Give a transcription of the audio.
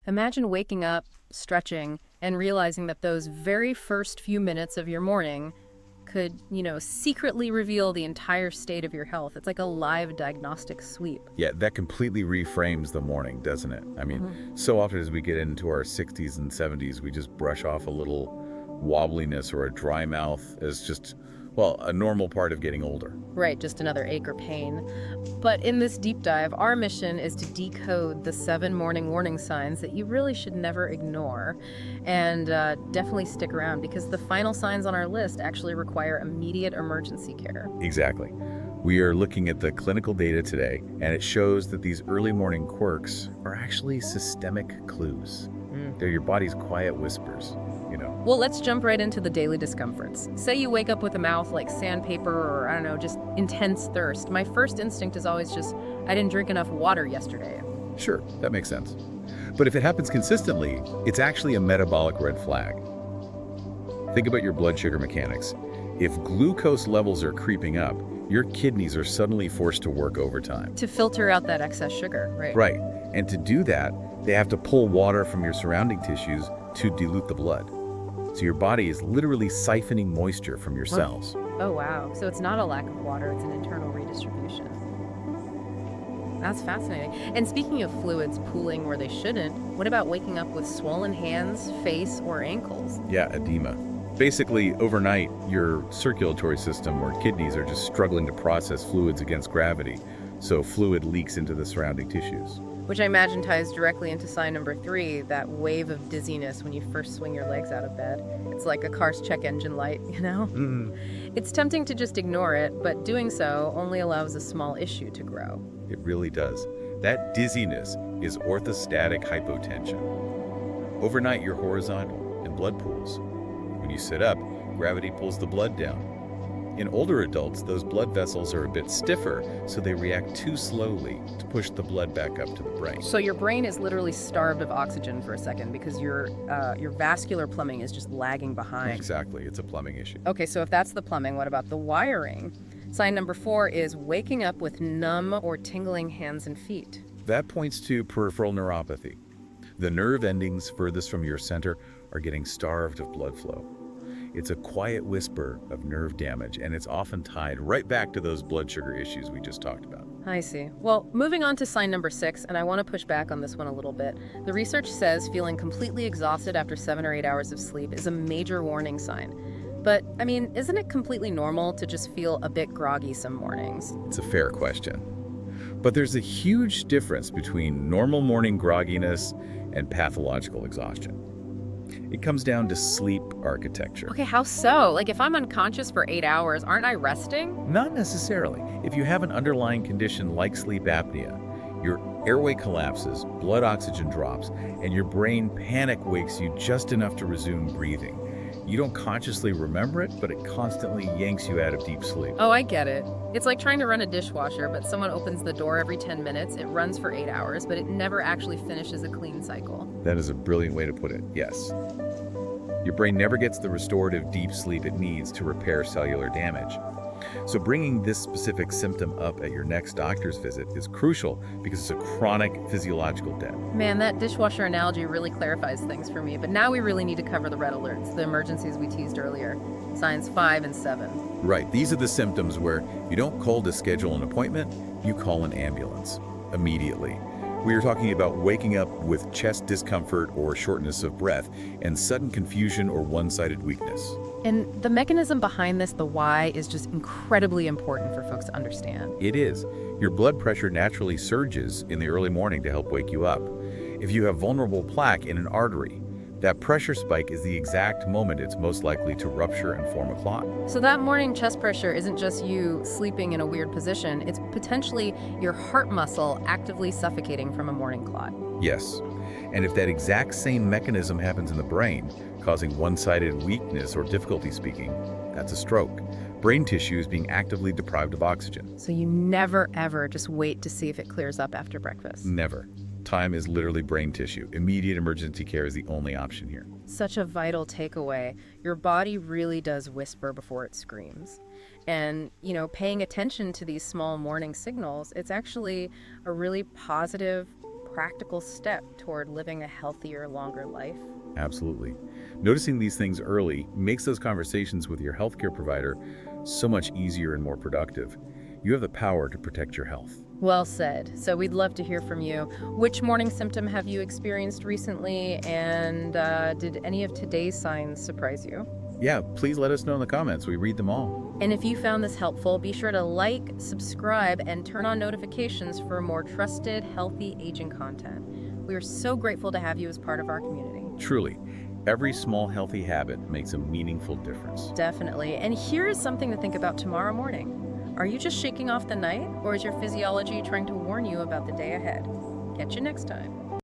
Imagine waking up, stretching, and realizing that those very first few minutes of your morning could, secretly reveal the entire state of your health. It's like a live diagnostic sweep. Yeah, that completely reframes the morning, doesn't it? I mean, so often as we get into our 60s and 70s, we just brush off a little wobbliness or a dry mouth as just, well, a normal part of getting older. Right, just another ache or pain. But in this deep dive, our mission is to decode the 7 morning warning signs that you really should never ignore. And definitely stick around because the final signs on our list actually require immediate emergency care. Exactly. We are looking at the clinical data today, and it shows that these early morning quirks are actually systemic clues. They're your body's quiet whispers, Well, let's jump right into the daily discomforts. Say you wake up with a mouth like sandpaper or, I don't know, just intense thirst. My first instinct is always just, I didn't drink enough water yesterday. Sure, that makes sense. But if it happens consistently, it's actually a metabolic red flag. Think about your blood sugar mechanics. If glucose levels are creeping up, your kidneys are suddenly forced to work overtime. To filter out that excess sugar, right? Right. And to do that, they have to pull water from your surrounding tissues to dilute the blood. So your body is literally siphoning moisture from your cells. Oh, wow. So it's not a lack of water, it's an internal redistribution. That's fascinating. And speaking of fluids pooling where they shouldn't, what about waking up with swollen hands, face, or ankles? Yeah, edema. Basically, overnight, your circulatory system or kidneys are just struggling to process fluids against gravity, so fluid leaks into the surrounding tissues. Which I imagine ties directly into sign number 3, that wave of dizziness when you first swing your legs out of bed. It's like a car's check engine light, It's tempting to just ignore it, but doing so only allows a small issue to grow. It really does. That dizziness is orthostatic hypotension. Overnight, you're horizontal and blood pools. When you sit up, gravity pulls the blood down. In older adults, those blood vessels are a bit stiffer, so they react too slowly to push the blood back up to the brain. So your brain is literally starved of oxygen for a second because your vascular plumbing is just lagging behind. Exactly. It's a plumbing issue. Okay, so if that's the plumbing, what about the wiring? Sign number 4 is waking up with numb or tingling hands and feet. That points to peripheral neuropathy. The nerve endings furthest from your center are getting starved of blood flow. It's a quiet whisper of nerve damage, and it's often tied right back to those blood sugar issues we just talked about. I see. Well, moving on to sign number 6, and I want to push back on this one a little bit. The research says feeling completely exhausted after 7 or 8 hours of sleep is a major warning sign. But, isn't it completely normal to just feel a bit groggy some mornings? It's a fair question. But there's a huge difference between normal morning grogginess and pathological exhaustion. It comes down to sleep architecture. Okay, how so? Like if I'm unconscious for 8 hours, aren't I resting? Not necessarily. If you have an underlying condition like sleep apnea, your airway collapses, blood oxygen drops, and your brain panic wakes you just enough to resume breathing. You don't consciously remember it, but it constantly yanks you out of deep sleep. Oh, I get it. It's like trying to run a dishwasher, but someone opens the door every 10 minutes. It runs for 8 hours, but it never actually finishes a clean cycle. That is a brilliant way to put it, yes. Your brain never gets the restorative deep sleep it needs to repair cellular damage. So bringing this specific symptom up at your next doctor's visit is crucial because it's a chronic physiological debt. Man, that dishwasher analogy really clarifies things for me, but now we really need to cover the red alerts, the emergencies we teased earlier, signs 5 and 7. Right, these are the symptoms where you don't call to schedule an appointment, you call an ambulance immediately. We are talking about waking up with chest discomfort or shortness of breath and sudden confusion or one-sided weakness. And the mechanism behind this, the why, is just incredibly important for folks to understand. It is. Your blood pressure naturally surges in the early morning to help wake you up. If you have vulnerable plaque in an artery, that pressure spike is the exact moment it's most likely to rupture and form a clot. So that morning chest pressure isn't just you sleeping in a weird position, it's potentially your heart muscle actively suffocating from a morning clot. Yes. And if that exact same mechanism happens in the brain, causing one-sided weakness or difficulty speaking, that's a stroke. Brain tissue is being actively deprived of oxygen. So you never, ever just wait to see if it clears up after breakfast. Never. Time is literally brain tissue. Immediate emergency care is the only option here. Such a vital takeaway. Your body really does whisper before it screams. And, paying attention to these small morning signals, it's actually a really positive, practical step toward living a healthier, longer life. Absolutely. Noticing these things early makes those conversations with your healthcare provider so much easier and more productive. You have the power to protect your health. Well said. So we'd love to hear from you. Which morning symptom have you experienced recently, and did any of today's signs surprise you? Yeah, please let us know in the comments. We read them all. And if you found this helpful, be sure to like, subscribe, and turn on notifications for more trusted, healthy aging content. We are so grateful to have you as part of our community. Truly, every small healthy habit makes a meaningful difference. Definitely. And here is something to think about tomorrow morning. Are you just shaking off the night, or is your physiology trying to warn you about the day ahead? Catch you next time.